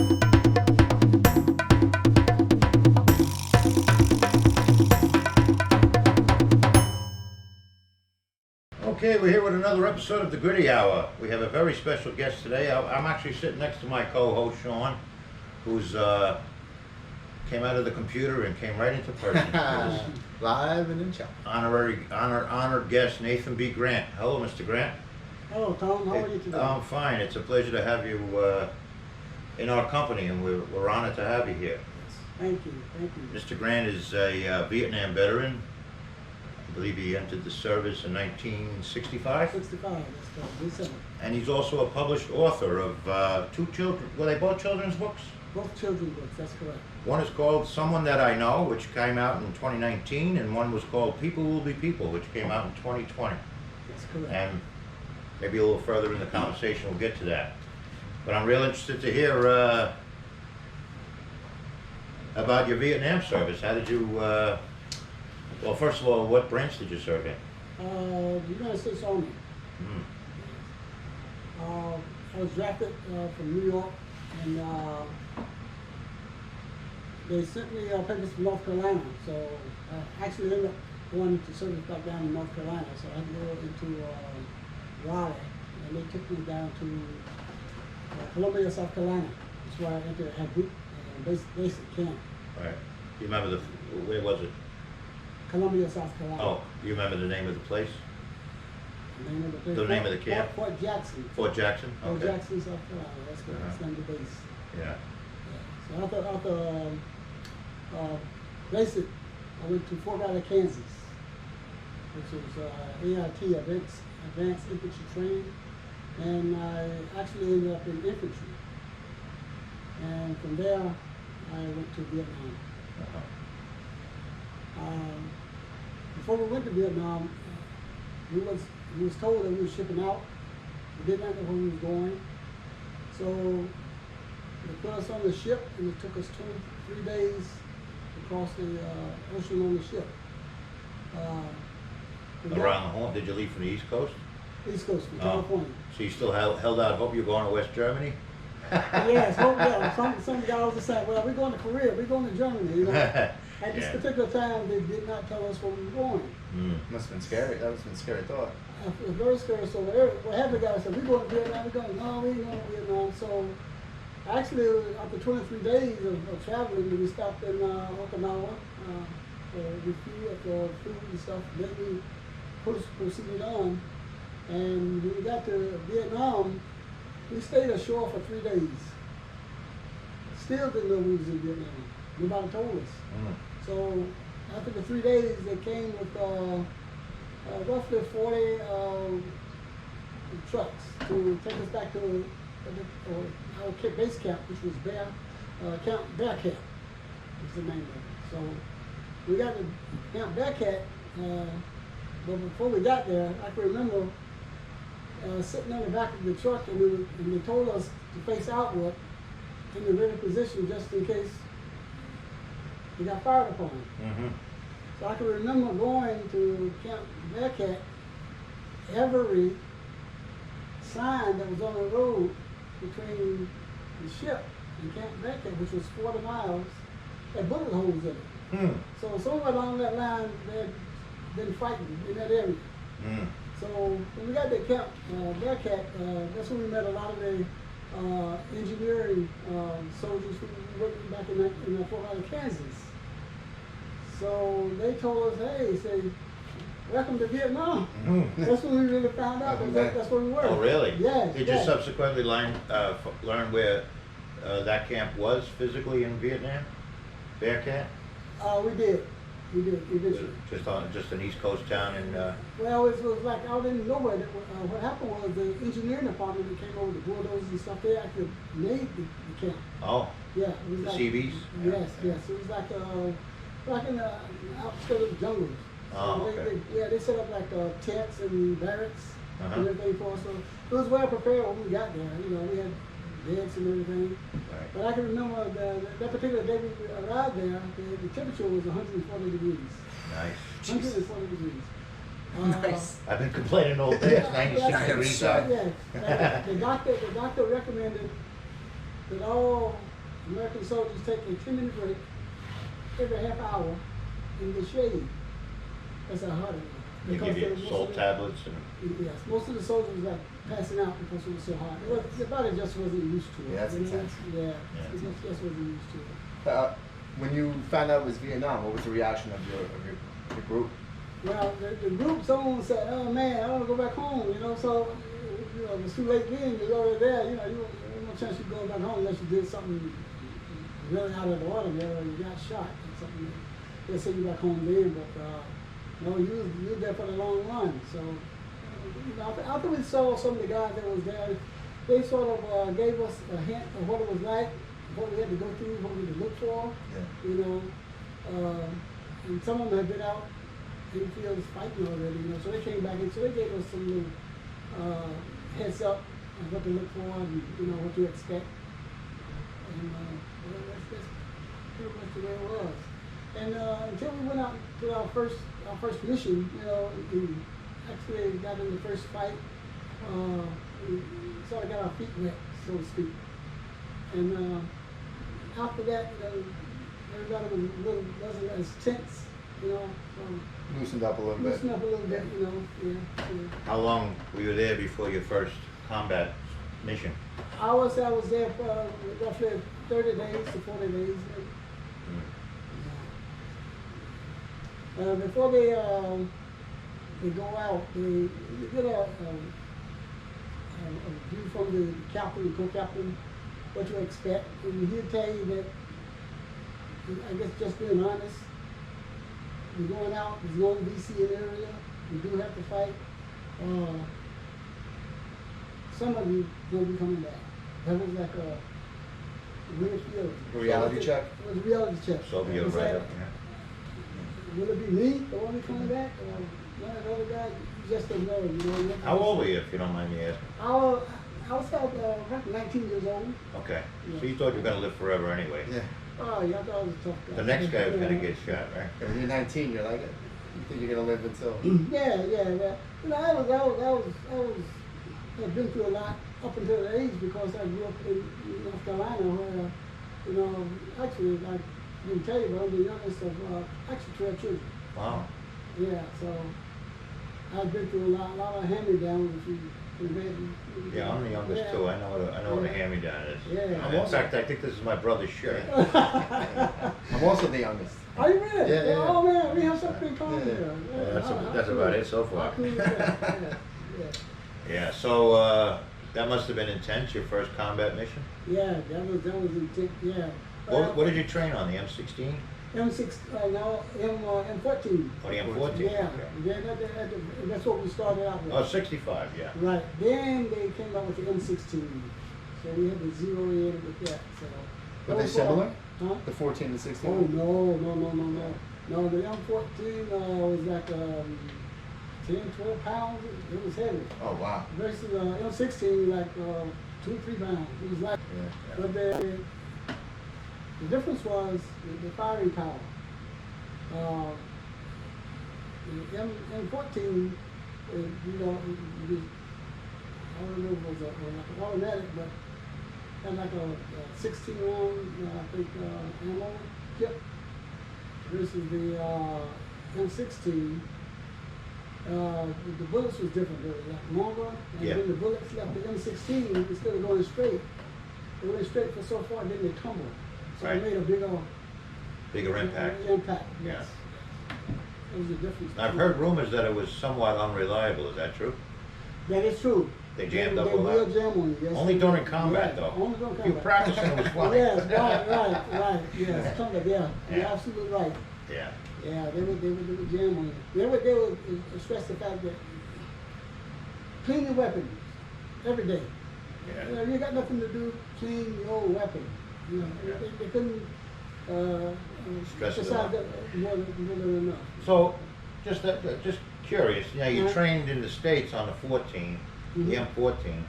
Okay, we're here with another episode of the Gritty Hour. We have a very special guest today. I'm actually sitting next to my co-host Sean, who's came out of the computer and came right into person. Live and in chat. Honored guest Nathan B. Grant. Hello, Mr. Grant. Hello, Tom. How are you today? I'm fine. It's a pleasure to have you in our company, and we're honored to have you here. Thank you. Thank you. Mr. Grant is a Vietnam veteran. I believe he entered the service in 1965. 65, that's correct. And he's also a published author of two children. Were they both children's books? Both children's books, that's correct. One is called Someone That I Know, which came out in 2019, and one was called People Will Be People, which came out in 2020. That's correct. And maybe a little further in the conversation we'll get to that. But I'm real interested to hear about your Vietnam service. How did you, well, first of all, what branch did you serve in? The United States Army. Mm. I was drafted from New York, and they sent me papers from North Carolina. So I actually ended up going to service back down in North Carolina. So I had to go into Raleigh, and they took me down to Columbia, South Carolina. That's where I entered at basic camp. Right. You remember where was it? Columbia, South Carolina. Oh, you remember the name of the place? The name of the place. The name of the camp? Fort Jackson. Fort Jackson? Fort Okay. Jackson, South Carolina. That's good. That's the base. Yeah. So after basic, I went to Fort Riley, Kansas, which was AIT, Advanced Infantry Training, and I actually ended up in infantry. And from there, I went to Vietnam. Uh-huh. Before we went to Vietnam, we was told that we were shipping out. We did not know where we was going. So they put us on the ship, and it took us 23 days to cross the ocean on the ship. Around the horn, did you leave from the East Coast? East Coast, from Oh. California. So you still held out hope you were going to West Germany? Yes, some guys were saying, well, we're going to Korea, we're going to Germany, you know. At this Yeah. particular time, they did not tell us where we were going. Mm. Must have been scary. That must have been a scary thought. It was very scary. So what happened, the guy said, we're going to Vietnam, we're going, no, we ain't going to Vietnam. So actually, after 23 days of traveling, we stopped in Okinawa for refuel, for food and stuff. Then we proceeded on. And when we got to Vietnam, we stayed ashore for 3 days. Still didn't know we was in Vietnam. Nobody told us. Mm. So after the 3 days, they came with roughly 40 trucks to take us back to our base camp, which was Bear Camp, is the name of it. So we got to Camp Bearcat, but before we got there, I can remember sitting on the back of the truck, and they told us to face outward in the ready position just in case we got fired upon. Mm-hmm. So I can remember going to Camp Bearcat. Every sign that was on the road between the ship and Camp Bearcat, which was 40 miles, had bullet holes in it. Mm. So somewhere along that line, they had been fighting in that area. Mm. So when we got to Camp Bearcat, that's when we met a lot of the engineering soldiers who were working back in Fort Riley, Kansas. So they told us, hey, say, welcome to Vietnam. Mm. That's when we really found out that's where we were. Oh, really? Yes. Did yes. you subsequently learn where that camp was physically in Vietnam? Bearcat? We did. We did, eventually. Just an East Coast town in... Well, it was like out in nowhere. What happened was the engineering department that came over, the bulldozers and stuff, they actually made the camp. Oh, Yeah, it was the like, CBs? Yes, yes. It was like in the outskirts of the jungles. Oh, okay. They set up like tents and barracks Uh-huh. and everything for us. So it was well prepared when we got there. You know, we had beds and everything. Right. But I can remember that particular day we arrived there, the temperature was 140 degrees. Nice. 140 degrees. Nice. I've been complaining all day. It's 96 Yeah, degrees yeah, out. Yeah. The doctor recommended that all American soldiers take a 10-minute break every half hour in the shade. That's how hot it was. They give you salt tablets and. Yes, most of the soldiers was like passing out because it was so hot. The body just wasn't used to it. Yeah, that's intense. Yeah, it just wasn't used to it. When you found out it was Vietnam, what was the reaction of your group? Well, the group, someone said, "Oh man, I want to go back home," you know. So, you know, it's too late then. You're already there. You know, there's no chance you're going back home unless you did something really out of the ordinary or you got shot or something. They'll send you back home then, but no, you was there for the long run. So, you know, after we saw some of the guys that was there, they sort of gave us a hint of what it was like, what we had to go through, what we had to look for. Yeah. You know, and some of them had been out in the fields fighting already, you know, so they came back and so they gave us some little heads up on what to look for and, you know, what to expect. And well, that's pretty much the way it was. And until we went out to our first mission, you know, we actually got in the first fight, we sort of got our feet wet, so to speak. And after that, you know, everybody wasn't as tense, you know. Loosened up a little bit. Loosened up a little bit, you know. Yeah. How long were you there before your first combat mission? I was there for roughly 30 days to 40 days. Before they go out, they get a view from the captain and co-captain what to expect, and he'll tell you that, I guess just being honest, we're going out, there's no VC in the area, we do have to fight. Some of you will be coming back. That was like a weird feeling. Reality check? It was a reality check. So you're right up, yeah. Will it be me, the one coming back, or one of the other guys? You just don't know. You know. How old were you, if you don't mind me asking? I was about 19 years old. Okay. Yeah. So you thought you were going to live forever anyway? Yeah. Oh, yeah, I thought I was a tough guy. The next guy was going to get shot, right? When you're 19, you're like, you think you're going to live until... Yeah. You know, I've been through a lot up until the age because I grew up in North Carolina where, you know, actually, I didn't tell you, but I'm the youngest of actually 12 children. Wow. Yeah, so I've been through a lot of hand-me-downs. If you imagine. Yeah, I'm the youngest too. I know what a hand-me-down is. Yeah. In fact, I think this is my brother's shirt. I'm also the youngest. Are you really? Yeah. Oh man, we have something in common there. That's about it so far. Yeah. Yeah. So that must have been intense. Your first combat mission. Yeah, that was intense. Yeah. What did you train on? The M16? M6, now M14. Oh, the M14. Yeah, Okay. that's what we started out with. Oh, 65. Yeah. Right. Then they came out with the M16, so we had to zero in with that. So. Were they similar? Huh? The 14 and 16? Oh no. No, the M14 was like 10, 12 pounds. It was heavy. Oh wow. Versus M16 like 2-3 pounds. It was like. Yeah. But the difference was the firing power. The M14, you know, I don't know if it was like an automatic, but had like a 16 round, I think, ammo clip versus the M16. The bullets was different. They were like longer, and Yeah. when the bullets left the M16, instead of going straight, they went straight for so far, then they tumbled. So Right. it made a Bigger impact. Impact. Yeah. Yes. That was the difference. I've heard rumors that it was somewhat unreliable. Is that true? That is true. They jammed up a They lot? will jam on you. Yes, Only they during will. combat, Right. though. Only during You combat. practicing, it was fine. Yes, right. Yes, combat. Yeah, you're Yeah. absolutely right. Yeah. Yeah, they would jam on you. They would stress the fact that clean your weapon every day. Yeah. You know, you got nothing to do, clean your weapon. You know, they couldn't Stress it emphasize enough. that more than enough. So, just curious. You know, you Uh-huh. trained in the States on the 14, the Mhm. M14.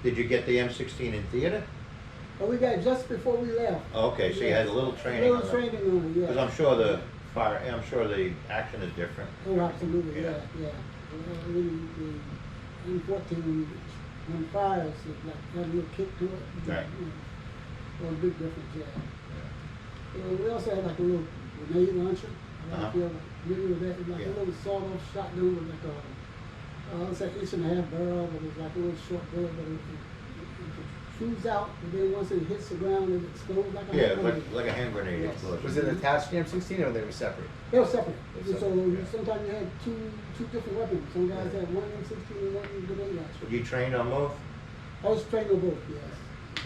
Did you get the M16 in theater? But we got just before we left. Oh, okay, so you had a little training. A little training on it, yeah. Because I'm sure the action is different. Oh, absolutely, Yeah. yeah. Really, the M14 when it fires, it like had a little kick to it. Right. You know. a big difference, yeah. We also had like a little grenade launcher. I don't know if you're familiar with that. It's like a little sawed-off shotgun with like a, it's like 1.5-inch barrel, but it's like a little short bullet, but it shoots out, and then once it hits the ground, it explodes like a Yeah, hand grenade. like a hand grenade Yes. explosion. Was it attached to the M16 or they were separate? They were separate. They were So separate, yeah. sometimes you had two different weapons. Some guys had one M16 and one grenade launcher. You trained on both? I was trained on both, yes.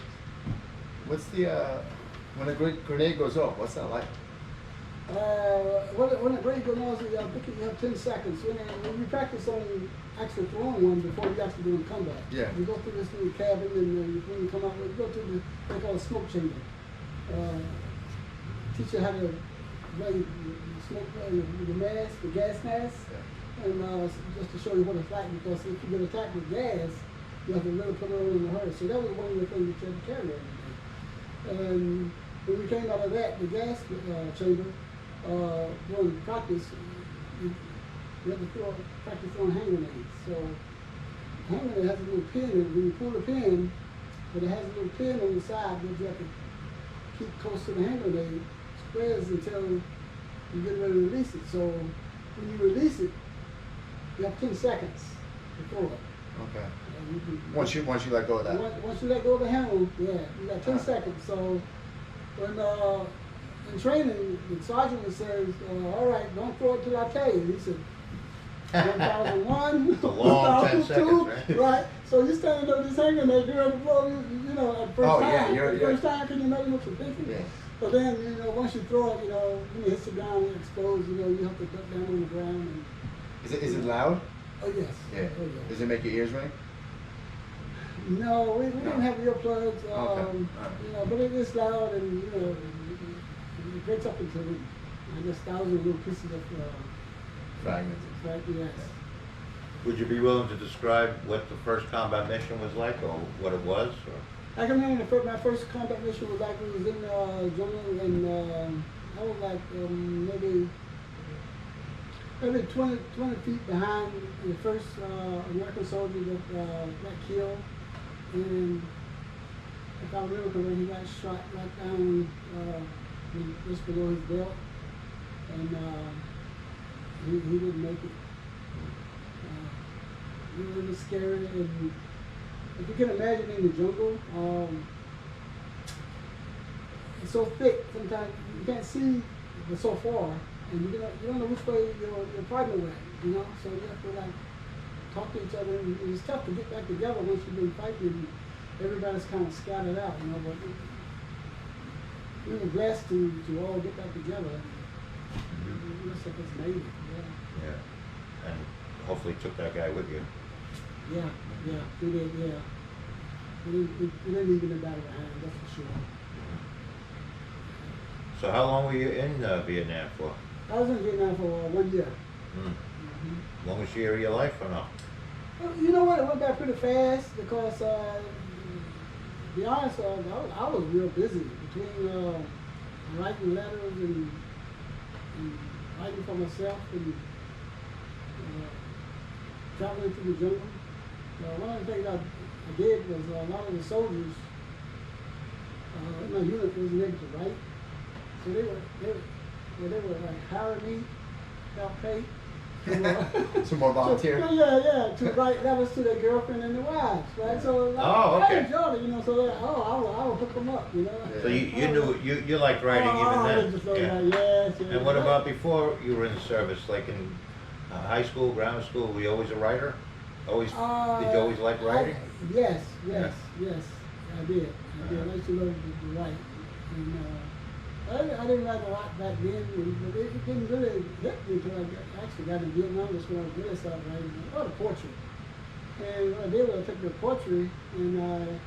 What's the, when a grenade goes off, what's that like? When the grenade goes off, I think you have 10 seconds. When you practice on actually throwing one before you actually do the combat. Yeah. You go through this little cabin, and when you come out, you go through they call it smoke chamber. Teach you how to lay the smoke, the mask, the gas mask, and just to show you what it's like. Because if you get attacked with gas, you have to really put it on in a hurry. So that was one of the things you had to carry every day. And when we came out of that, the gas chamber, during practice, you have to practice throwing hand grenades. So hand grenade has a little pin in it. When you pull the pin, but it has a little pin on the side that you have to keep close to the hand grenade, spreads until you get ready to release it. So when you release it, you have 10 seconds to throw it. Okay. Once you let go of that. Once you let go of the handle, yeah, you got 10 seconds. So when in training, the sergeant says, "All right, don't throw it till I tell you." He said, 1001, a long 10 seconds, right? Right. So you're standing there just hanging there during the blow, you know, at first Oh, time. yeah, First time, can you imagine what you're thinking? Yeah. But then, you know, once you throw it, you know, when it hits the ground, it explodes, you know, you have to duck down on the ground. And, Is it loud? oh, yes. Yeah. Oh, yes. Does it make your ears ring? No, we didn't have earplugs, Okay. you know, but it is loud and, you know, it breaks up into, I guess, thousands of little pieces of Fragments. yes. Would you be willing to describe what the first combat mission was like, or what it was? Or? I can remember my first combat mission was like, we was in jungle, and I was like maybe 20 feet behind the first American soldier that got killed. And if I remember correctly, he got shot right down just below his belt, and he didn't make it. It was scary, and if you can imagine in the jungle, it's so thick sometimes you can't see but so far, and you don't know which way your partner went, you know. So you have to like talk to each other, and it's tough to get back together once you've been fighting. Everybody's kind of scattered out, you know. But we were blessed to all get back together. It looks like it's made it, yeah. Yeah. And hopefully took that guy with you. Yeah, we did, yeah. We didn't leave anybody behind, that's for sure. So how long were you in Vietnam for? I was in Vietnam for 1 year. Longest year of your life or no? Well, you know what? It went by pretty fast because, to be honest, I was real busy between writing letters and writing for myself and traveling through the jungle. One of the things I did was a lot of the soldiers in my unit wasn't able to write, so they were like hiring me without pay. Some more volunteer. Yeah, to write letters to their girlfriend and their wives, right? So I enjoyed it, you know. So I would hook them up, you know. So you knew you liked writing even then. Yes. And what about before you were in the service, like in high school, grammar school? Were you always a writer? Did you always like writing? Yes, I did. I used to love to write. And, I didn't write a lot back then, but it didn't really hit me until I actually got in Vietnam. That's when I really started writing a lot of poetry. And what I did was I took the poetry and I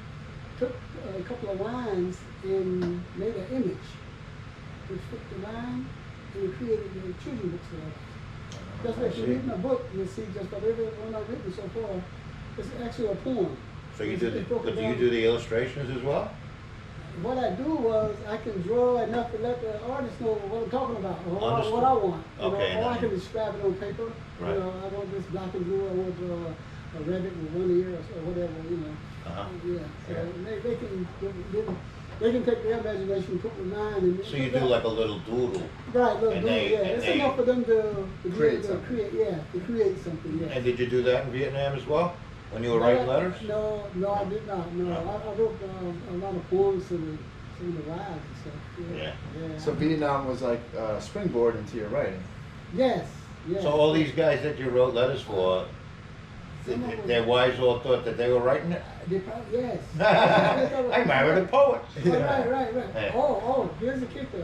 took a couple of lines and made an image, which fit the line, and we created the children's books for us. That's why if you read my book, you'll see just about every one I've written so far, it's actually a poem. So you do but do you do the illustrations as well? What I do was I can draw enough to let the artist know what I'm talking about, or what I want. Okay, or I can describe it on paper. Right. You know, I want this black and blue. I want a rabbit with one ear or whatever. You know. Uh-huh. Yeah. So they can they can take their imagination, put with mine, and So you do like a little doodle. right, little and doodle, they- yeah. and It's they- enough for them to be Create able to something. create, yeah, to create something. Yeah. And did you do that in Vietnam as well? When you were writing letters? No, I did not. No, No. I wrote a lot of poems to some of the wives and stuff. Yeah. Yeah. So Vietnam was like a springboard into your writing. Yes. Yes. So all these guys that you wrote letters for, Some of them- their wives all thought that they were writing it? They probably, yes. I married a poet. Oh, right. Yeah. Oh, here's the kicker.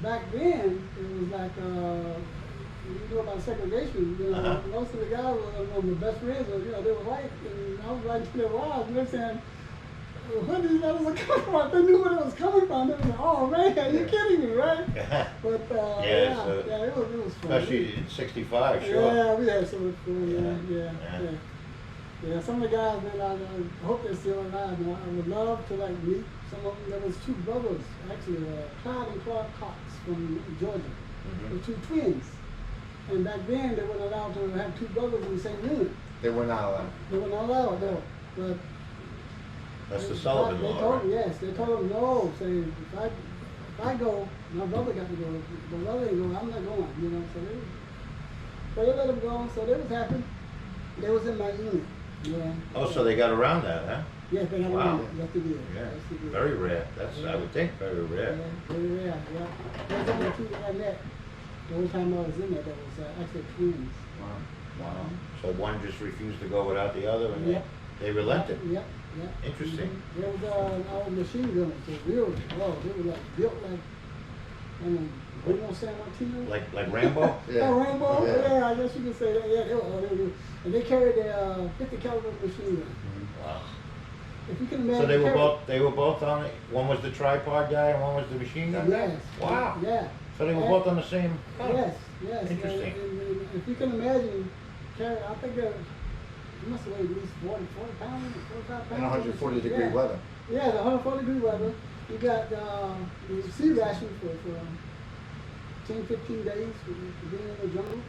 Back then, it was like, you know about segregation, you know, Uh-huh. most of the guys were my best friends, were, you know, they were white, and I was writing to their wives, and they're saying, where these letters are coming from? They knew where it was coming from. They were like, oh man, you're kidding me, right? But, Yeah, so- it was fun. Especially in '65, sure. Yeah, we had so much fun, Yeah. yeah. Yeah, some of the guys, man, I hope they're still alive. Man. I would love to like meet some of them. There was two brothers, actually, Clyde and Clark Cox from Georgia. Mhm. The two twins. And back then, they weren't allowed to have two brothers in the same unit. They were not allowed. They were not allowed, no. But That's the Sullivan they law, told right? yes, they told them no. Say if I go, my brother got to go. If my brother ain't going, I'm not going. You know, so they let them go. So they was happy. They was in my unit. Yeah. Oh, so they got around that, huh? Yes, they had Wow. around it. Yes, they did. Yeah, Yes, they did. very rare. That's, I would think, very rare. Yeah, very rare. Yeah. There's only two that I met. The whole time I was in there, that was actually twins. Wow. So one just refused to go without the other, and Yep. they relented. Yep. Interesting. Mhm. There was our machine gunners. So they were like built like, Bruno San Martino. Like Rambo? Yeah. Oh, Rambo? Yeah. Yeah, I guess you could say that. Yeah, and they carried their 50 caliber machine gun. Wow. If you can imagine. So they were both on it. One was the tripod guy and one was the machine gun guy? Yes. Wow. Yeah. So they were both on the same. Huh. Yes. Interesting. And if you can imagine, carry, I think they must have weighed at least 40 pounds, 45 pounds. In 140 degree Yeah. weather. Yeah, the 140 degree weather. You got the sea ration for 10, 15 days for being in the jungle.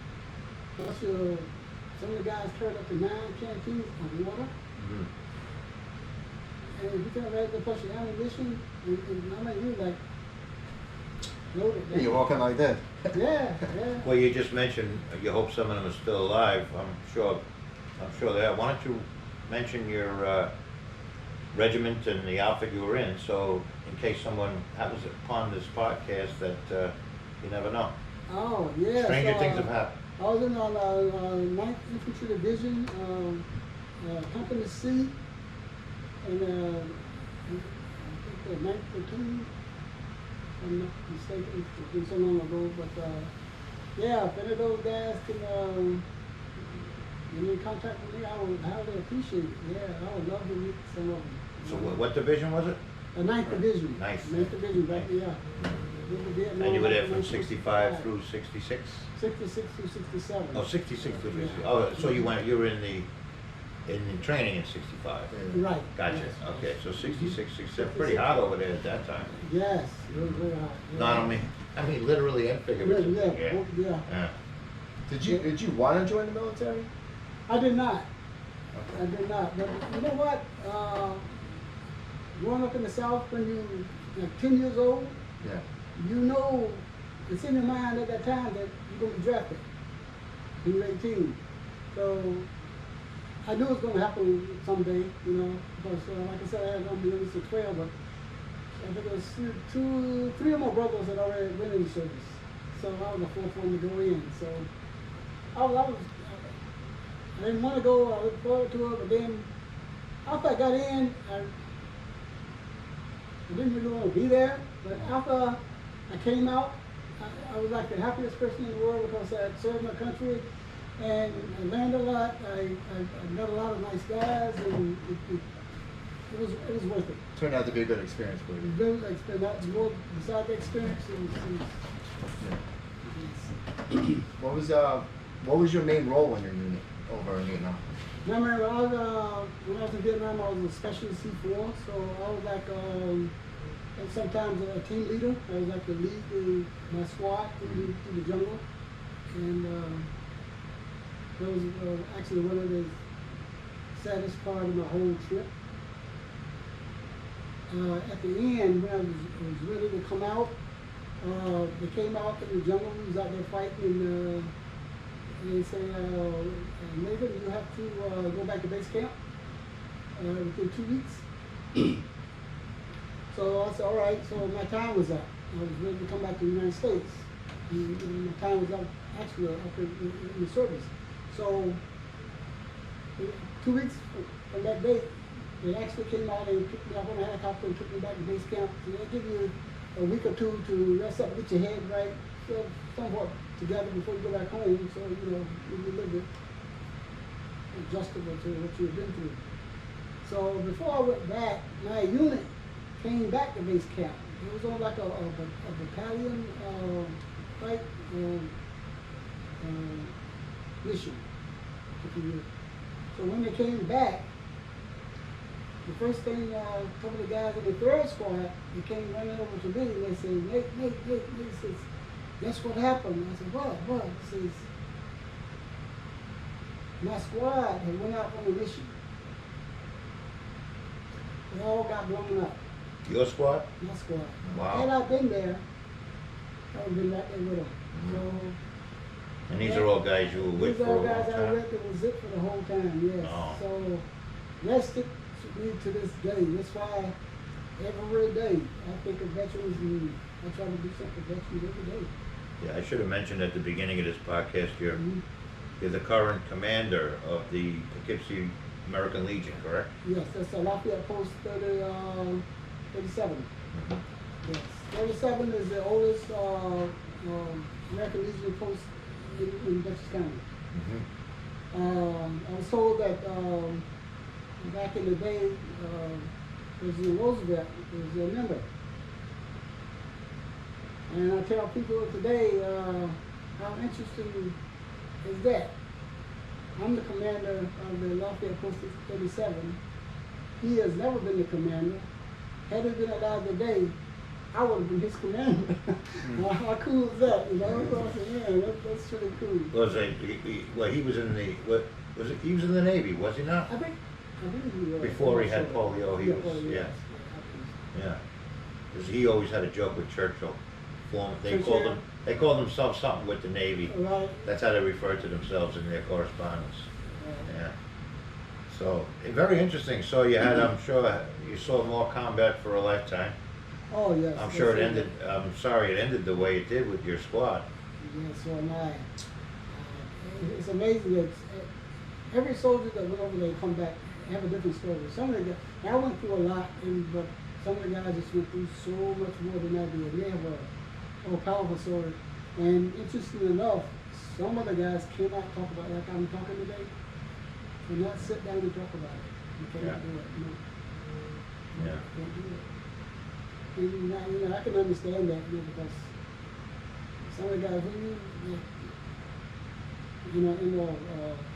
Plus, some of the guys carried up to 9 canteens of water. Mhm. And if you can imagine, plus your ammunition, and I mean, you like loaded. Yeah, you're walking like that. Yeah. Well, you just mentioned you hope some of them are still alive. I'm sure they are. Why don't you mention your regiment and the outfit you were in, so in case someone happens upon this podcast that you never know. Oh, yeah. Stranger so, things have happened. I was in 9th Infantry Division, Company C, and I think the 9th Platoon, if I'm not mistaken. It's been so long ago, but yeah, if any of those guys can get in contact with me, I would highly appreciate it. Yeah, I would love to meet some of them. So what division was it? The 9th Division. Ninth. 9th Division, back yeah. And you were there from 65 through 66? 66 through 67. Oh, 66 through 66. Oh, so you were in the training in 65. Right. Gotcha. Yes. Okay, so 66, 67, pretty hot over there at that time. Yes, it was very hot. Yeah. Not only, I mean literally and figuratively. Yeah. Yeah. Did you want to join the military? I did not. Okay. I did not. But you know what? Growing up in the South, when you like 10 years old, Yeah. you know it's in your mind at that time that you're going to be drafted when you're 18. So I knew it was going to happen someday, you know, because like I said, I had only been to 12, but I think it was three of my brothers had already went in the service. So I was the fourth one to go in. So I didn't want to go, I looked forward to it, but then after I got in, I didn't really want to be there, but after I came out, I was like the happiest person in the world because I had served my country and I learned a lot. I met a lot of nice guys, and it was worth it. Turned out to be a good experience for you. Good experience. More besides the experience, What was your main role in your unit over in Vietnam? Remember, when I was in Vietnam, I was a special C4, so I was like sometimes a team leader. I was like the lead my squad through the jungle, and that was actually one of the saddest part of my whole trip. at the end, when I was ready to come out, they came out in the jungle. We was out there fighting, and they said, Nathan, you have to go back to base camp within 2 weeks. So I said, all right. So my time was up. I was ready to come back to the United States. And my time was up, actually, up in the service. So 2 weeks from that date, they actually came out and picked me up on a helicopter and took me back to base camp. So they give you a week or two to rest up, get your head right, somewhat together before you go back home. So, you know, you a little bit adjustable to what you've been through. So before I went back, my unit came back to base camp. It was on like a battalion type mission, if you will. So when they came back, the first thing, a couple of guys in the third squad, they came running over to me and they said, Nate, says, guess what happened? I said, what? He says, my squad had went out on a mission. They all got blown up. Your squad? My squad. Wow. Had I been there, I would have been right there with them. So, And these are all guys you were with these for a are long guys I time? with that was it for the whole time, yes. Oh. So that's it to me to this day. That's why every day I think of veterans and I try to do something for veterans every day. Yeah, I should have mentioned at the beginning of this podcast, you're Mhm. the current commander of the Poughkeepsie American Legion, correct? Yes, that's a Lafayette Post 37. Mhm. Yes, 37 is the oldest American Legion post in Dutchess County. Mhm. I was told that back in the day, President Roosevelt was a member. And I tell people today how interesting is that. I'm the commander of the Lafayette Post 37. He has never been the commander. Had he been alive today, I would have been his commander. How cool is that? You know, so I said, man, that's really cool. He was in the he was in the Navy, was he not? I think he was. Before he had polio, he was, polio, yeah. yes. Yeah. Because he always had a joke with Churchill. They Churchill? called themselves something with the Navy. Right. That's how they referred to themselves in their correspondence. Right. Yeah. So very interesting. So you had, I'm sure, you saw more combat for a lifetime. Oh, yes. I'm sure it yes, ended. I'm sorry it ended the way it did with your squad. Yes, so am I. It's amazing that every soldier that went over there come back have a different story. Some of the guys, I went through a lot, but some of the guys just went through so much more than I did. They have a powerful story. And interestingly enough, some of the guys cannot talk about it like I'm talking today. Cannot sit down and talk about it. You cannot do it. No. Yeah. Can't do it. And I can understand that, because some of the guys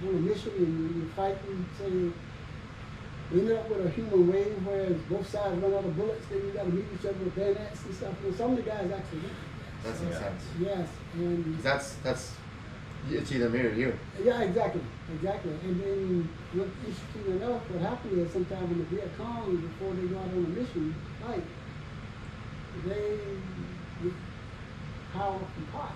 on a mission and you're fighting, say, we ended up with a human wave where both sides run out of bullets, then you got to meet each other with bayonets and stuff. Some of the guys actually did that. That's Yeah. intense. Yes, and 'Cause that's it's either me or you. yeah, exactly. And then, what interesting enough, what happened is sometimes in the Viet Cong, before they go out on a mission, fight, they would power up and pot.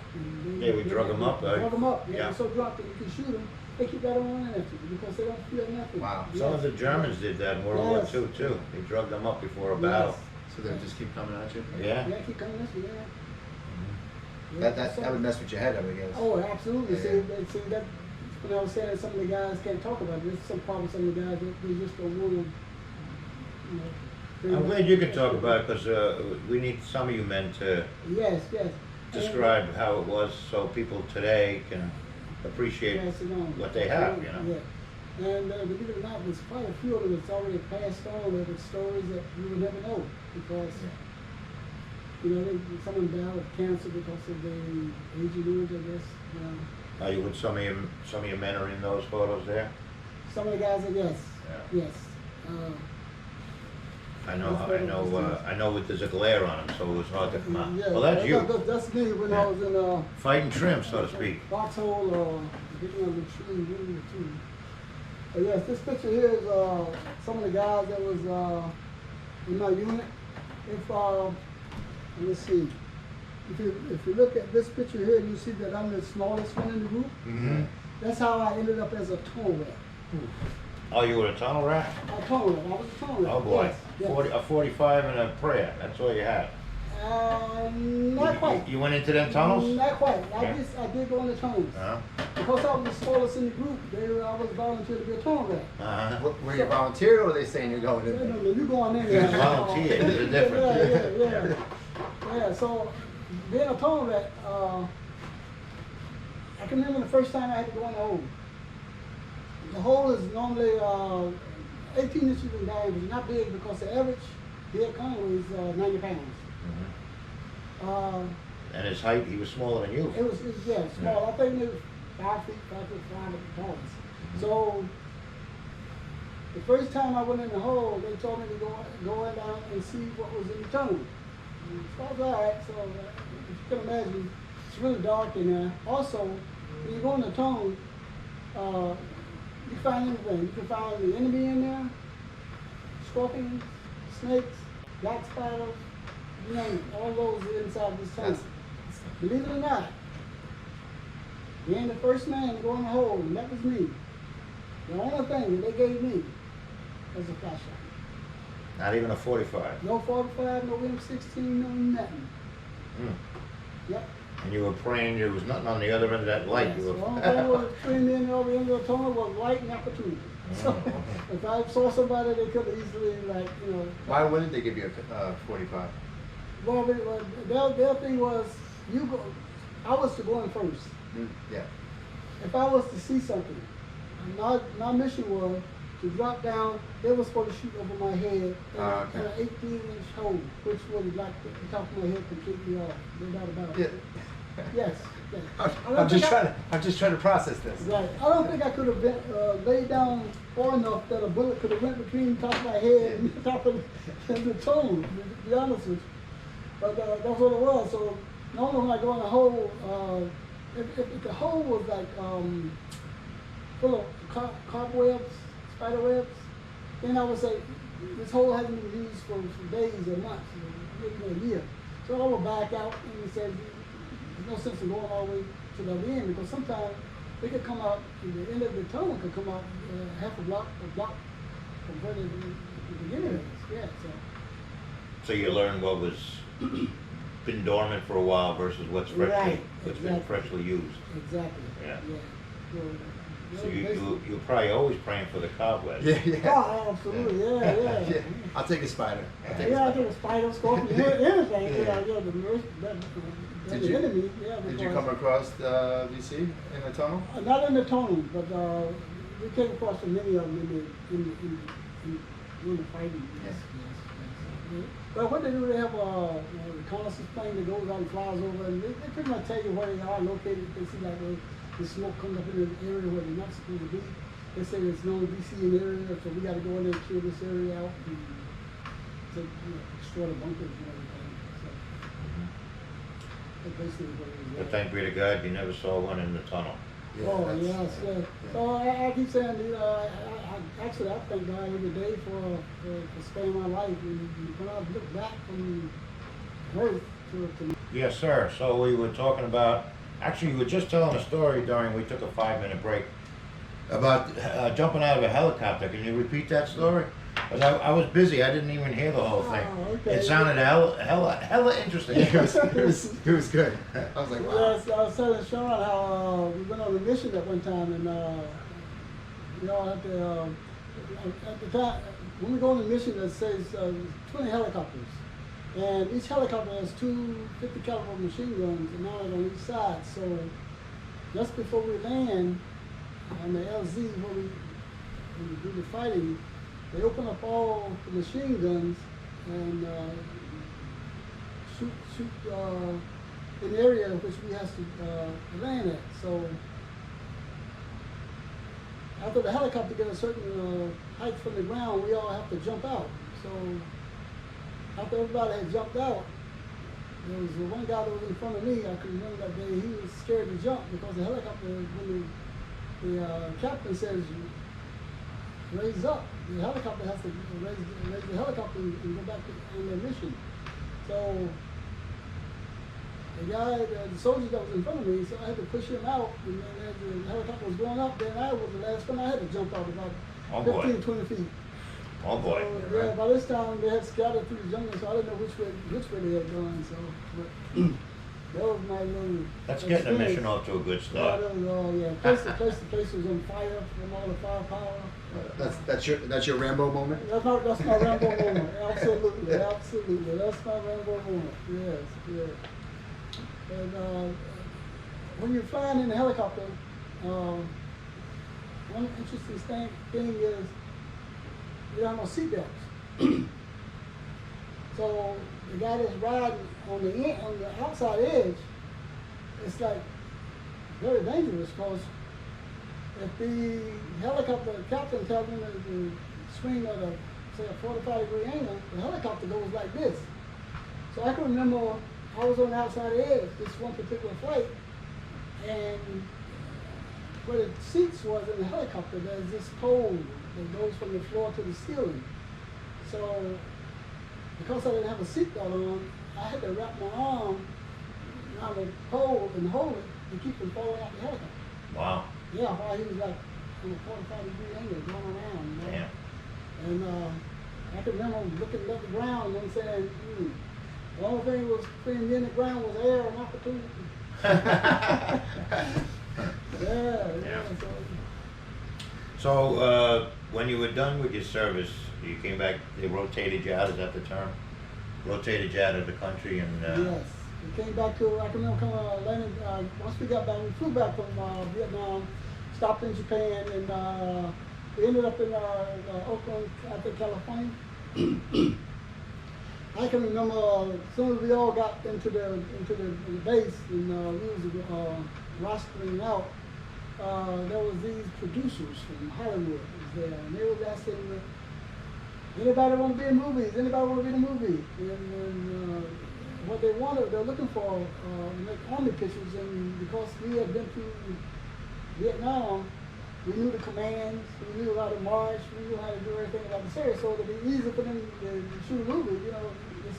Yeah, we drug 'em up, Drug them up. yeah. They're so drunk that you can shoot them. They keep that on after you because they don't feel nothing. Wow. Some of the Germans did that in World War Yes. II too. They drugged them up before a battle. So they just keep coming at you. Yeah. Yeah, keep coming at you. Yeah. That would mess with your head, I would guess. Oh, absolutely. Yeah. See that when I was saying that some of the guys can't talk about it. There's some problems. Some of the guys they just don't want to. I'm glad you can talk about it because we need some of you men to Yes. describe how it was so people today can appreciate Pass it on. what they have, you know. Yeah. And believe it or not, there's quite a few of them that's already passed on with stories that you would never know because, someone died with cancer because of the aging age, I guess. Are you with some of your men are in those photos there? Some of the guys are, yes. Yeah. Yes. I know there's a glare on them, so it was hard to come out. Yeah, Well, that's you. That's me when I was in Fighting trim, so to speak. foxhole, getting on the tree, getting the tree. Yes, this picture here is some of the guys that was in my unit. if, let's see, if you look at this picture here, you see that I'm the smallest one in the group. Mm-hmm. That's how I ended up as a tunnel rat. Oh, you were a tunnel rat? A tunnel rat. I was a tunnel rat. Oh boy, Yes, yes. a 45 and a prayer. That's all you had. Not quite. You went into them tunnels? Not quite. Okay. I did go in the tunnels. Uh-huh. Because I was the smallest in the group, I was volunteered to be a tunnel rat. Uh-huh. Were you volunteer or were they saying you're going in No, there? no, you going in You there. volunteered. There's a difference. Yeah, so being a tunnel rat, I can remember the first time I had to go in the hole. The hole is normally 18 inches in diameter. It's not big because the average head conway is 90 pounds. Mhm. And his height, he was smaller than you. It was small. I think it was 5 feet, 5'5" pounds. So the first time I went in the hole, they told me to go in down and see what was in the tunnel. So I was all right. So if you can imagine, it's really dark in there. Also, when you go in the tunnel, you find anything. You can find the enemy in there, scorpions, snakes, black spiders, you name it. All those are inside this tunnel. Believe it or not, being the first man to go in the hole, and that was me. The only thing that they gave me was a flashlight. Not even a 45. No 45, no M16, no nothing. Mm. Yep. And you were praying there was nothing on the other end of that light. Yes. You The were... only thing was between me and the other end of the tunnel was light and opportunity. So if I saw somebody, they could have easily, like, you know. Why wouldn't they give you a 45? Well, their thing was, you go. I was to go in first. Yeah. If I was to see something, my mission was to drop down. They were supposed to shoot over my head in an 18-inch hole, which would have knocked the top of my head completely off. No doubt about it. Yeah. Yes. I'm just trying to process this. Right. I don't think I could have been laid down far enough that a bullet could have went between the top of my head and the top of the toe, to be honest with you. But that's what it was. So normally when I go in a hole, if the hole was like full of cobwebs, spider webs, then I would say this hole hasn't been used for days or months, or maybe a year. So I would back out and say, there's no sense in going all the way to the end, because sometimes they could come out, the end of the tunnel could come out half a block from where the beginning is. Yeah. So you learned what was been dormant for a while versus what's freshly, been freshly used. Exactly. Yeah. So basically- you're probably always praying for the cobwebs. Yeah. Oh, absolutely. Yeah. Yeah. I'll take a spider. I think a spider, scorpion, anything. Yeah. The Did you- enemy. Yeah. Did you because- come across VC in the tunnel? Not in the tunnel, but we came across many of them in the fighting. Yes. But what they do, they have a reconnaissance plane that goes out and flies over, and they pretty much tell you where they are located. They see like the smoke comes up in the area where they're not supposed to be. They say there's no VC in the area, so we got to go in there and clear this area out and take, destroy the bunkers and everything. So that's basically what it is. But thank be to God, you never saw one in the tunnel. Oh, yes. So I keep saying, I thank God every day for sparing my life. And when I look back from birth to Yes, sir. So we were talking about, actually you were just telling a story we took a 5-minute break, about jumping out of a helicopter. Can you repeat that story? Because I was busy, I didn't even hear the whole thing. Oh, okay. It sounded hella interesting. It was good. I was like, wow. Yes, I was telling Sean how we went on a mission at one time, and we all had to, at the time, when we go on a mission that says 20 helicopters, and each helicopter has 2 50 caliber machine guns mounted on each side. So just before we land on the LZ, where we do the fighting, they open up all the machine guns and shoot an area which we have to land at. So after the helicopter gets a certain height from the ground, we all have to jump out. So after everybody had jumped out, there was one guy that was in front of me. I can remember that day. He was scared to jump because the helicopter, when the captain says, raise up, the helicopter has to raise the helicopter and go back on their mission. So the guy, the soldier that was in front of me, so I had to push him out, and then as the helicopter was going up, then I was the last one. I had to jump out about Oh, boy. 15, 20 feet. Oh boy. So, yeah, by this time they had scattered through the jungle, so I didn't know which way they had gone. So, but that was my little. That's getting a experience. mission off to a good Yeah, start. that was all. Yeah, the place was on fire from all the firepower. That's your Rambo moment. That's my Rambo moment. Absolutely, absolutely. That's my Rambo moment. Yes, yes. And when you're flying in a helicopter, one interesting thing is you don't have no seatbelts. So the guy that's riding on the outside edge, it's like very dangerous because if the helicopter captain tells him to swing at say a 45-degree angle, the helicopter goes like this. So I can remember I was on the outside edge this one particular flight, and where the seats was in the helicopter, there's this pole that goes from the floor to the ceiling. So because I didn't have a seatbelt on, I had to wrap my arm around the pole and hold it to keep from falling out the helicopter. Wow. Yeah, while he was like on a 45-degree angle going around. You know? Damn. And I can remember looking at the ground and saying, the only thing was between me and the ground was air and opportunity. Yeah. So when you were done with your service, you came back. They rotated you out. Is that the term? Rotated you out of the country and. Yes. We came back to. I can remember coming landing. Once we got back, we flew back from Vietnam, stopped in Japan, and we ended up in Oakland, I think, California. I can remember as soon as we all got into the base and we was rostering out, there was these producers from Hollywood was there, and they was asking, anybody want to be in movies? Anybody want to be in a movie? And what they wanted, they're looking for make army pictures, and because we had been through Vietnam, we knew the commands, we knew how to march, we knew how to do everything about the series, so it'd be easy for them to shoot a movie, they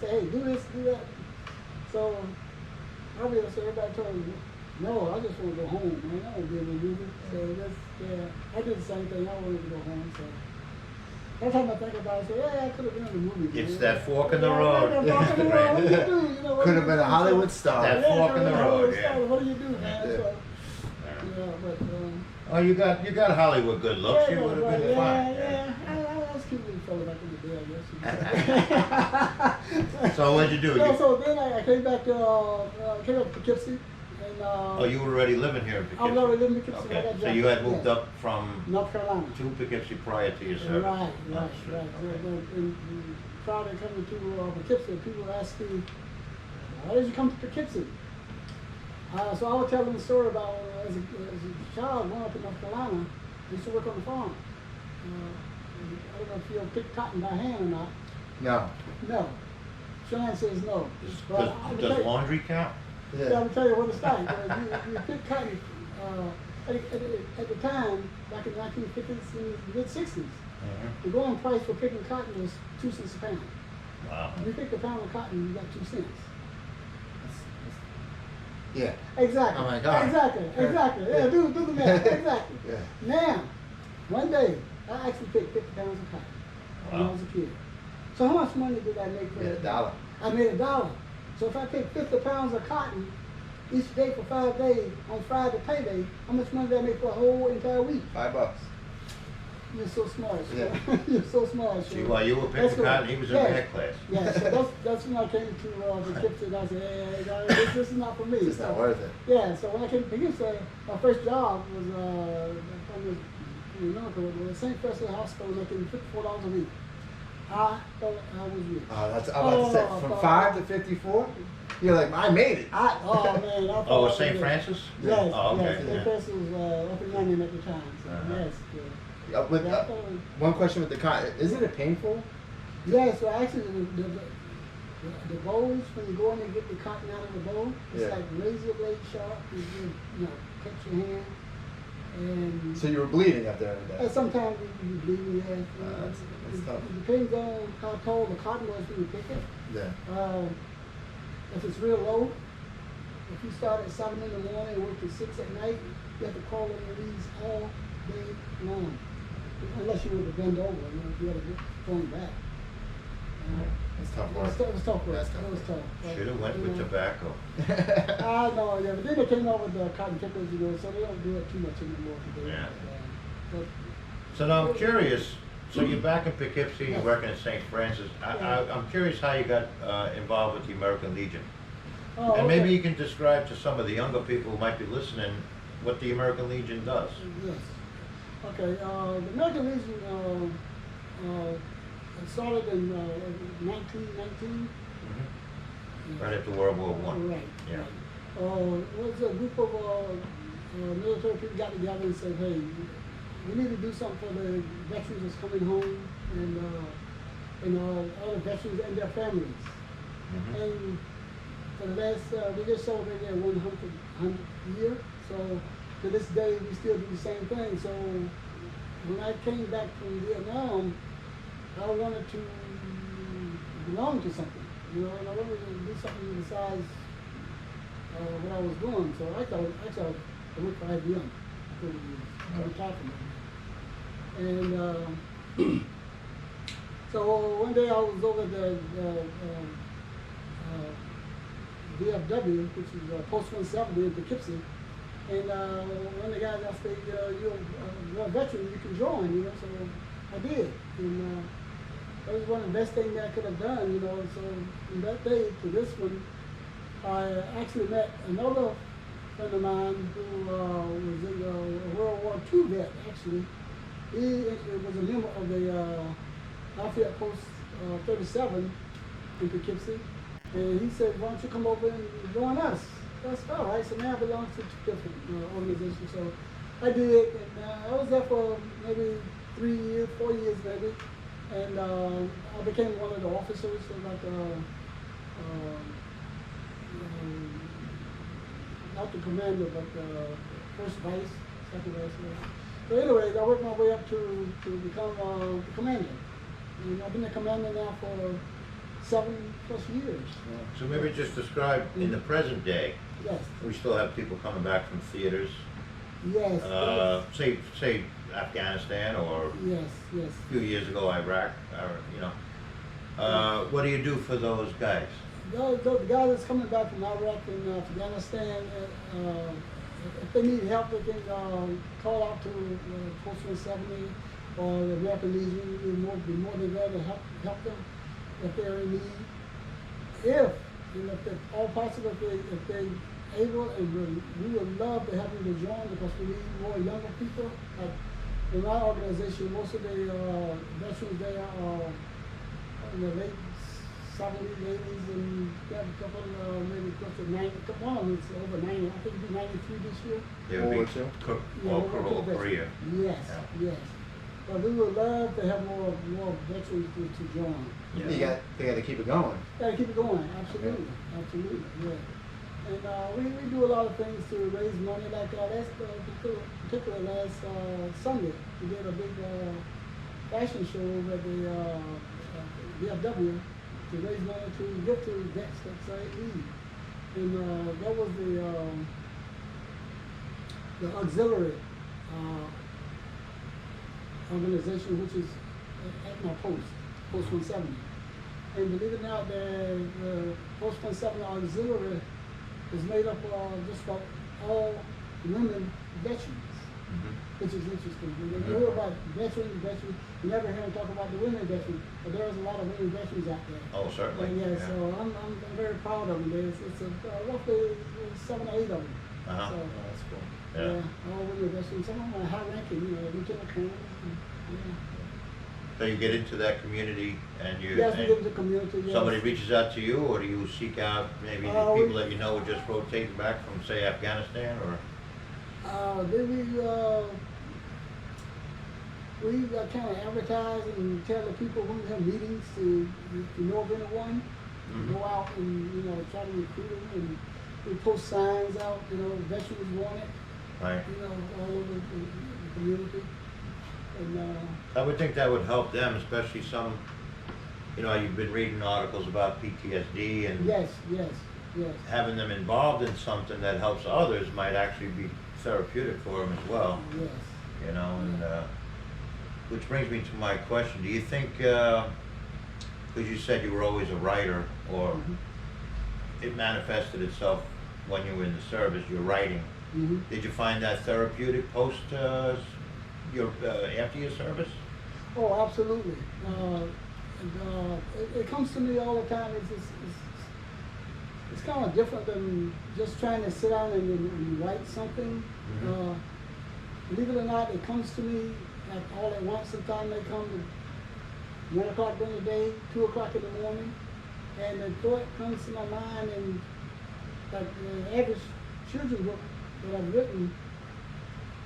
say, hey, do this, do that. So, obviously, everybody told me, no, I just want to go home, man, I don't want to be in a movie. So, I did the same thing, I wanted to go home, so. Every time I think about it, I say, yeah, I could have been in the movie. It's man. that fork in the road. That fork in the road. What do you do? What Could do have you been do? a Hollywood star. That fork in the road, yeah. What do you do, man? Yeah. So, but, Oh, you got Hollywood good looks. You would have been fine. Yeah. I was keeping the fellow back in the day, I guess. So what'd you do? No, so then I came back to Poughkeepsie. And, Oh, you were already living here in Poughkeepsie. I was already living in Poughkeepsie. I Okay, got so you had moved yeah. up from North Carolina. to Poughkeepsie prior to your service. Right. Understood. Okay. Prior to coming to Poughkeepsie, people ask me, why did you come to Poughkeepsie? So I would tell them the story about as a child growing up in North Carolina, I used to work on the farm. I don't know if you'll pick cotton by hand or not. No. No. Sean says no. But I will tell Does you- laundry count? Yeah, I'm tell you what it's like. You pick cotton at the time, back in the 1950s and mid 60s. The going price for picking cotton was 2 cents a pound. Wow. If you picked a pound of cotton, you got 2 cents. Yeah. Exactly. Oh my God. Exactly. Yeah, do the math. Exactly. Yeah. Now, one day, I actually picked 50 pounds of cotton when I Wow. was a kid. So how much money did I make for Made that? $1. I made $1. So if I picked 50 pounds of cotton each day for 5 days, on Friday payday, how much money did I make for a whole entire week? $5. You're so smart. Yeah. You're so smart. See, while you were That's picking cotton, he was in yeah. that class. Yeah, so that's when I came to Poughkeepsie, and I said, hey, guys, this is not for me. It's not worth it. Yeah, so when I came to Poughkeepsie, my first job was from the St. Francis Hospital, making $54 a week. I thought I was rich. That's I'm about to say from 5 to 54. You're like, I made it. Man, I thought Oh, I was was St. rich. Francis? Yes, Oh, okay. yes. St. Yeah. Francis was up in London at the time, so yes. One question with the cotton: isn't it painful? Yeah, so actually the bowls, when you go in and get the cotton out of the bowl, it's Yeah. like razor blade sharp. You cut your hand. And So you were bleeding after that. and sometimes you bleed, yeah. That's It tough. depends on how tall the cotton was when you pick it. Yeah. If it's real low, if you start at 7 in the morning and work till 6 at night, you have to call in the leads all day long. Unless you were to bend over, you know, you had to get going back. That's tough It work. was tough work. That's tough It was work. tough. Should have went with tobacco. I know, yeah, but then they came out with the cotton pickers, you know, so they don't do it too much anymore today. Yeah. But, So now I'm curious, so you're back in Poughkeepsie, you're Yes. working at St. Francis. Yeah. I'm curious how you got involved with the American Legion. oh, And maybe okay. you can describe to some of the younger people who might be listening what the American Legion does. Yes. Okay, the American Legion, it started in 1919. Right after World War One. Right. Yeah. It was a group of military people got together and said, hey, we need to do something for the veterans that's coming home and other veterans and their families. Mhm. And for the last, we just celebrated their 100th year. So to this day, we still do the same thing. So when I came back from Vietnam, I wanted to belong to something, you know, and I wanted to do something besides what I was doing. So I thought I went for IBM for the years. I retired from it. And so one day I was over at the VFW, which is Post 170 in Poughkeepsie, and one of the guys asked me, you're a veteran, you can join, you know, so I did. And that was one of the best things that I could have done, you know. So from that day to this one, I actually met another friend of mine who was in a World War II vet, actually. He was a member of the Lafayette Post 37 in Poughkeepsie. And he said, why don't you come over and join us? So I said, all right, so now I belong to two different organizations. So I did, and I was there for maybe 3 years, 4 years maybe. And I became one of the officers, so like, not the commander, but first vice, second vice. So anyways, I worked my way up to become the commander. And I've been a commander now for 7+ years. So maybe just describe in the present day, Yes. we still have people coming back from theaters, Yes. say Afghanistan or Yes. Yes. a few years ago Iraq, or, you know. What do you do for those guys? The guy that's coming back from Iraq and Afghanistan, if they need help, they can call out to Post 170 or the American Legion. We'll be more than glad to help them if they're in need. If it's all possible, if they're able, and we would love to have them to join because we need more younger people. Like in my organization, most of the veterans there are in the late 70s, 80s, and got a couple, maybe close to 90. One of them is over 90. I think it'll be 93 this year. They World would War be II? all Korea. Yes, Yeah. yes. But we would love to have more veterans to join. Yeah. They got to keep it going. Gotta keep it going, absolutely, absolutely, yeah. And we do a lot of things to raise money, like particularly last Sunday, we did a big fashion show over at the VFW to raise money to give to vets that say need. And that was the auxiliary organization, which is at my post 170. And believe it or not, the Post 170 auxiliary is made up of just about all women veterans, which is interesting. When you hear about veterans, you never hear them talk about the women veterans, but there's a lot of women veterans out there. Oh, certainly. And yeah, so I'm very proud of them. It's roughly 7 or 8 of them. Uh-huh. So, That's cool. Yeah. all women veterans. Some of them are high ranking, lieutenant colonels. Yeah. So you get into that community and you, Yes, we and live in the community. Yes. somebody reaches out to you, or do you seek out maybe the people that you know are just rotating back from, say, Afghanistan, or? Then we kind of advertise and tell the people when we have meetings to know of anyone, go out and try to recruit them, and we post signs out, veterans want it, Right. all over the community. And I would think that would help them, especially some, you've been reading articles about PTSD and yes, yes. Yes. having them involved in something that helps others might actually be therapeutic for them as well. Yes. You know, and which brings me to my question: do you think, because you said you were always a writer, or Mhm. it manifested itself when you were in the service, your writing? Mhm. Did you find that therapeutic post your after your service? Oh, absolutely. It comes to me all the time. It's kind of different than just trying to sit down and write something. Mhm. Believe it or not, it comes to me like all at once. Sometimes they come to 1 o'clock during the day, 2 o'clock in the morning, and the thought comes to my mind. And like the average children's book that I've written,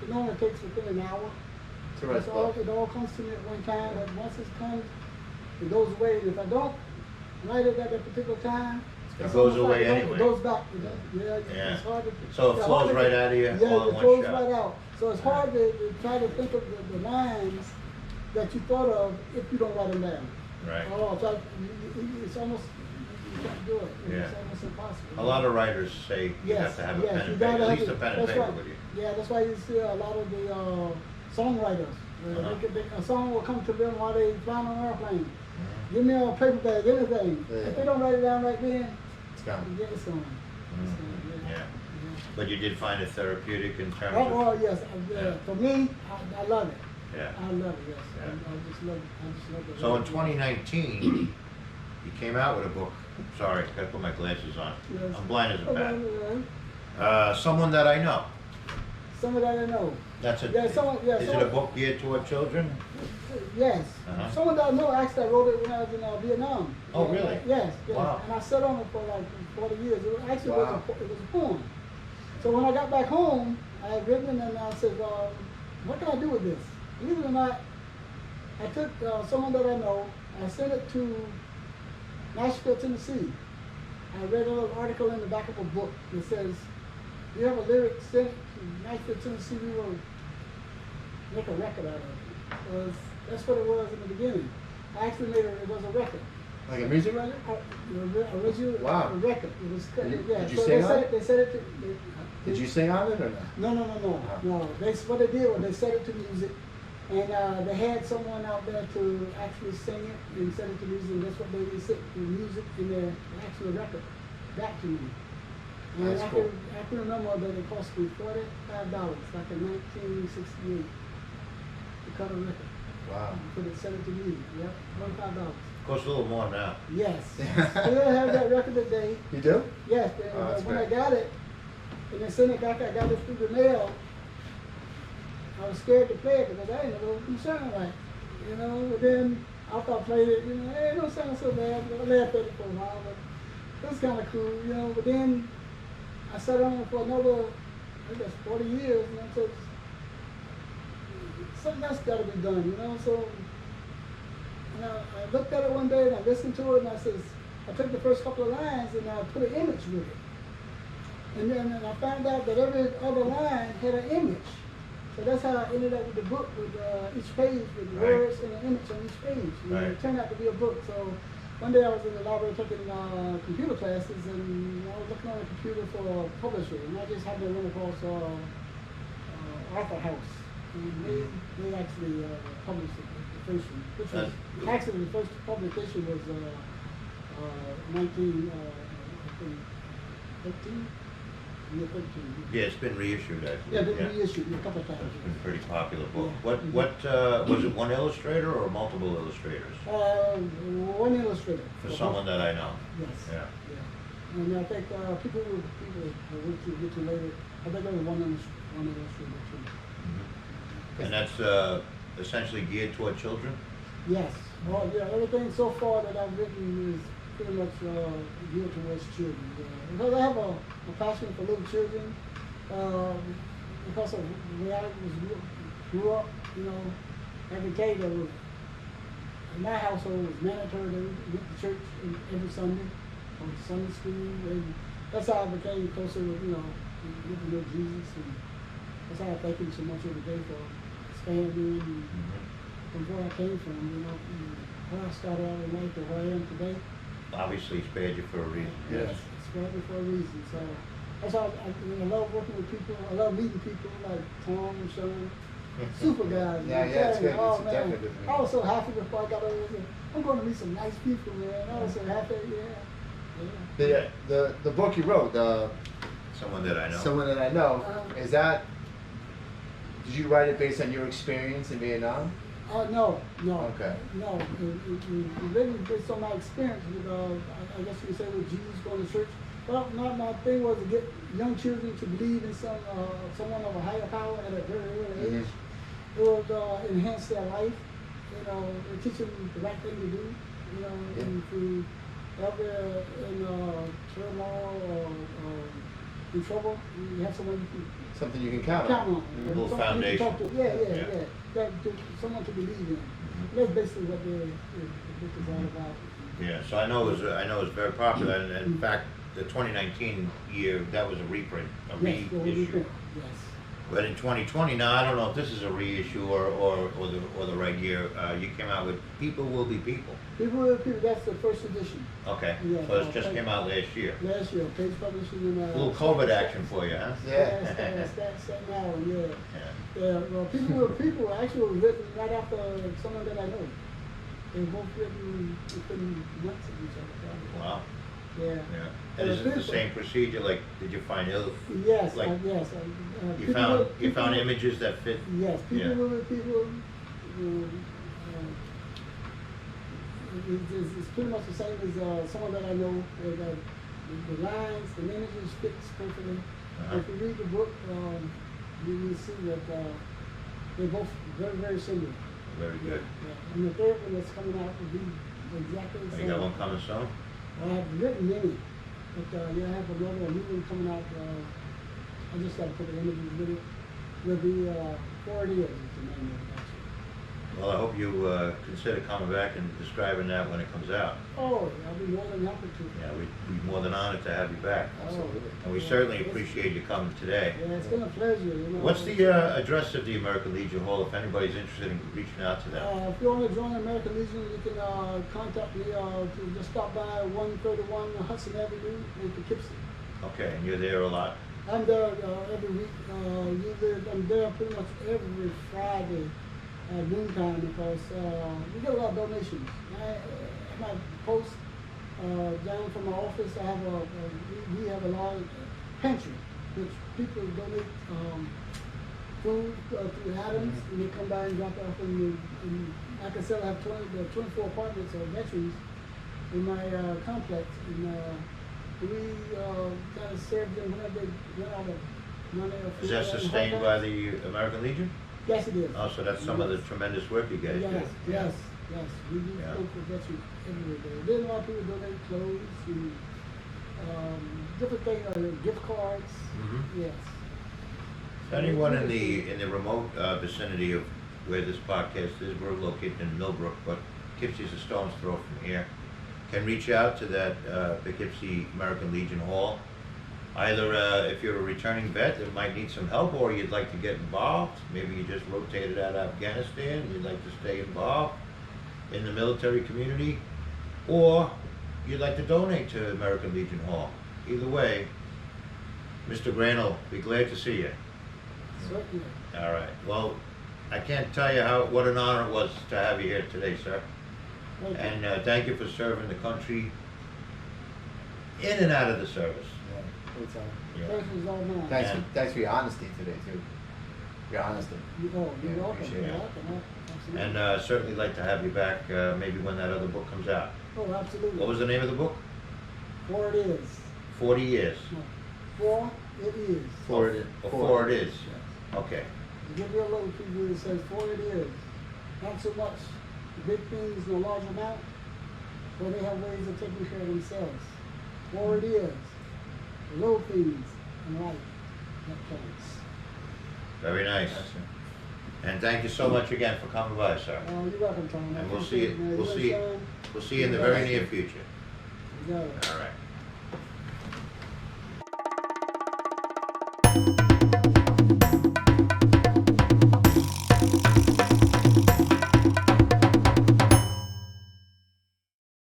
it normally takes within an hour. To write the book. It all comes to me at one time, but once it comes, it goes away. And if I don't write it at that particular time, It it's goes almost like away it anyway. goes back. Yeah, Yeah. it's hard to. So it yeah, flows hard to- right out of you Yeah, all in it one flows shot. right out. So it's hard to try to think of the lines that you thought of if you don't write them down. Right. Oh, it's almost, you can't do it. It's Yeah. almost impossible. A lot of writers say you have to have a pen you and gotta paper, at have least a it. pen and That's paper right. with you. Yeah, that's why you see a lot of the songwriters. Uh-huh. A song will come to them while they flying on an airplane. Mhm. Give me a paper bag, anything. Yeah. If they don't write it down right then, It's gone. yeah, it's gone. It's Mhm. gone, Yeah. yeah. But you did find it therapeutic in terms Oh, of. well, yes, Yeah. for me, I love it. Yeah. I love it, yes. Yeah. I just love it. So in 2019, you came out with a book. Sorry, gotta put my glasses on. Yes. I'm blind as a Oh, bat. well, Someone that I know. Someone that I know. That's a. Yeah, yeah, Is it a someone- book geared toward children? Yes. Uh-huh. Someone that I know, actually, I wrote it when I was in Vietnam. Oh, And, really? Yes. Wow. And I sat on it for like 40 years. It actually Wow. it was a poem. So when I got back home, I had written it and I said, well, what can I do with this? Believe it or not, I took someone that I know, I sent it to Nashville, Tennessee. I read a little article in the back of a book that says, you have a lyric, sent it to Nashville, Tennessee, we will make a record out of it. So that's what it was in the beginning. I actually made it was a record. Like a music record? Original Wow. record. It was Did yeah. you So sing they on said it? They said it to. Did you sing on it or not? No. Uh-huh. They what they did was they set it to music, and they had someone out there to actually sing it and set it to music. And that's what they set the music in their actual record back to me. And That's I cool. can remember that it cost me $45, like in 1968, to cut a record. Wow. Put it, send it to me. Yep, $45. Costs a little more now. Yes. Still have that record today. You do? Yes, Oh, that's when I great. got it, and they sent it back, I got it through the mail. I was scared to play it because I didn't know what it sounded like. You know, but then after I played it, you know, hey, it don't sound so bad. I laughed at it for a while, but it was kind of cool, you know. But then I sat on it for another, I guess, 40 years, and I said, something else got to be done, you know. So and I looked at it one day and I listened to it and I says, I took the first couple of lines and I put an image with it. And then I found out that every other line had an image. So that's how I ended up with the book, with each page, with the Right. words and an image on each page. And Right. it turned out to be a book. So one day I was in the library taking computer classes and I was looking on the computer for a publisher. And I just happened to run across Arthur House. And they actually published it, the first one. Which was, actually the first publication was 19, I think, 13? Yeah, 13. Yeah, it's been reissued actually. Yeah, they reissued it a couple of times. It's been a pretty popular book. Yeah. What was it? One illustrator or multiple illustrators? One illustrator. For someone that I know. Yes. Yeah. Yeah. And I think people will get to later. I think there was one illustrator too. Mhm. And that's essentially geared toward children? Yes. Well, yeah, everything so far that I've written is pretty much geared towards children. Because I have a passion for little children. Because of where I grew up, you know, I can tell you that was, in my household, it was mandatory that we went to church every Sunday, or Sunday school, and that's how I became closer with, you know, getting to know Jesus, and that's how I thank him so much every day for expanding and from where I came from, you know, and where I started out in life to where I am today. Obviously, he spared you for a reason. Yes. It's strategy for a reason. So that's why I love working with people. I love meeting people like Tom and Sean. Super guys. Yeah, man. yeah, it's good. Oh, It's man. definitely good for me. I was so happy before I got over here. I'm going to meet some nice people, man. I was so happy. Yeah. The book you wrote, Someone that I know. Someone That I Know, Uh-huh. is that, did you write it based on your experience in Vietnam? No. Okay. No. It really based on my experience with, I guess you could say with Jesus going to church. Well, my thing was to get young children to believe in someone of a higher power at a very early age. It would enhance their life, and teach them the right thing to do, and to ever in turmoil or in trouble, you have someone you can Something you can count count on. on. A little Someone you can foundation. talk to. Yeah. Someone to believe in. That's basically what the book is all about. Yeah, so I know it was very popular, and in fact, the 2019 year, that was a reprint, a Yes, reissue. yes. But in 2020, now I don't know if this is a reissue or the right year, you came out with People Will Be People. People will people. That's the first edition. Okay, Yeah, so it just came out last year. Last year, Page Publishing in A little COVID action for you, huh? Yeah. That's now, yeah. Yeah. Yeah, well, People Will People actually was written right after someone that I know. They were both written within months of each other. Wow. Yeah. Yeah. And is it the same procedure? Like, did you find ill? Yes, Like, yes. you found images that fit? Yes, People Yeah. Will People. It's pretty much the same as someone that I know. The lines, the images fits perfectly. If you read the book, you will see that they're both very, very similar. Very good. Yeah. And the third one that's coming out will be exactly the You same. got one coming soon? I have written many, but I have another new one coming out. I just got to put the images with it. Will be 4 years is the name of it, actually. Well, I hope you consider coming back and describing that when it comes out. Oh, I'll be more than happy to. Yeah, we'd be more than honored to have you back. Absolutely. And we certainly appreciate you coming today. Yeah, it's been a pleasure. What's the address of the American Legion Hall if anybody's interested in reaching out to them? If you want to join the American Legion, you can contact me to just stop by 131 Hudson Avenue in Poughkeepsie. Okay, and you're there a lot? I'm there every week. I'm there pretty much every Friday at noontime because we get a lot of donations. At my post down from my office, I have we have a large pantry, which people donate food to Adams, and they come by and drop it off in like I said, I have 24 apartments or veterans in my complex, and we kind of serve them whenever they run out of money or food. Is that or hot sustained dogs. by the American Legion? Yes, it is. Oh, so that's some of the tremendous work you guys do. Yes. We do Yeah. food for veterans everywhere there. There's a lot of people donate clothes and different things, gift cards. Mhm. Yes. Anyone in the remote vicinity of where this podcast is, we're located in Millbrook, but Poughkeepsie's a stone's throw from here, can reach out to that Poughkeepsie American Legion Hall. Either if you're a returning vet that might need some help, or you'd like to get involved, maybe you just rotated out of Afghanistan, you'd like to stay involved in the military community, or you'd like to donate to American Legion Hall. Either way, Mr. Grant will be glad to see you. Certainly. All right. Well, I can't tell you what an honor it was to have you here today, sir. Thank you. And thank you for serving the country in and out of the service. Yeah, anytime. Yeah. Pleasure's all mine. And- Thanks for your honesty today, too. Your honesty. You're Yeah, welcome. appreciate You're it. welcome. Absolutely. And certainly like to have you back maybe when that other book comes out. Oh, absolutely. What was the name of the book? 4 it is. 40 Years. No. 4 it is. For it. Four it is. Yes. Okay. To give you a little preview, it says 4 it is. Not so much the big things in a large amount, but they have ways of taking care of themselves. 4 it is. The little things in life that counts. Very nice. Gotcha. And thank you so much again for coming by, sir. You're welcome, Tom. I And we'll appreciate see it, man. we'll You see and Sean, we'll see you in the very near future. you got it. All right.